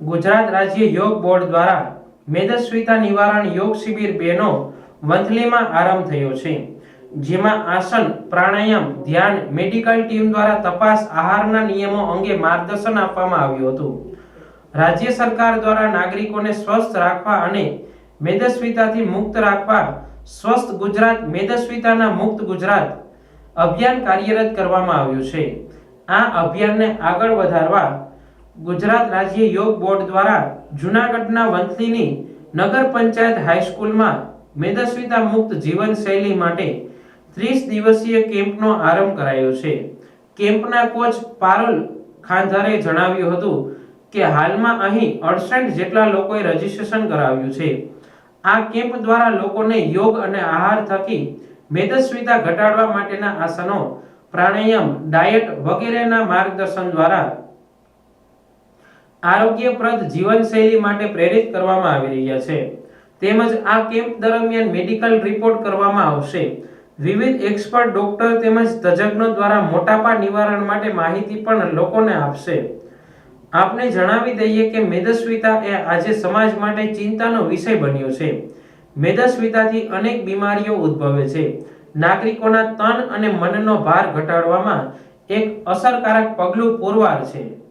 ગુજરાત રાજ્ય યોગ બોર્ડ દ્વારા મેદસ્વીતા નિવારણ યોગ શિબિર 2 નો વંથલીમાં આરંભ થયો છે, જેમાં આસન, પ્રાણાયામ, ધ્યાન, મેડિકલ ટીમ દ્વારા તપાસ, આહારના નિયમો અંગે માર્ગદર્શન આપવામાં આવ્યું હતું. રાજ્ય સરકાર દ્વારા નાગરિકોને સ્વસ્થ રાખવા અને મેદસ્વીતાથી મુક્ત રાખવા સ્વસ્થ ગુજરાત, મેદસ્વીતાના મુક્ત ગુજરાત અભિયાન કાર્યરત કરવામાં આવ્યું છે. આ અભિયાનને આગળ વધારવા ગુજરાત રાજ્ય યોગ બોર્ડ દ્વારા જૂનાગઢના વંથલીની નગર પંચાયત હાઈસ્કૂલમાં મેદસ્વીતા મુક્ત જીવનશૈલી માટે 30 દિવસીય કેમ્પનો આરંભ કરાયો છે. કેમ્પના કોચ પારુલ ખાંધારે જણાવ્યું હતું કે હાલમાં અહીં 68 જેટલા લોકોએ રજીસ્ટ્રેશન કરાવ્યું છે. આ કેમ્પ દ્વારા લોકોને યોગ અને આહાર થકી મેદસ્વીતા ઘટાડવા માટેના આસનો, પ્રાણાયામ, ડાયટ વગેરેના માર્ગદર્શન દ્વારા આરોગ્યપ્રદ જીવનશૈલી માટે પ્રેરિત કરવામાં આવી રહ્યા છે. તેમજ આ કેમ્પ દરમિયાન મેડિકલ રિપોર્ટ કરવામાં આવશે. વિવિધ એક્સપર્ટ ડોક્ટર તેમજ તજજ્ઞો દ્વારા મોટાપા નિવારણ માટે માહિતી પણ લોકોને આપશે. આપને જણાવી દઈએ કે મેદસ્વીતા એ આજે સમાજ માટે ચિંતાનો વિષય બન્યો છે. મેદસ્વીતાથી અનેક બીમારીઓ ઉદ્ભવે છે. નાગરિકોના તન અને મનનો ભાર ઘટાડવામાં એક અસરકારક પગલું પુરવાર છે.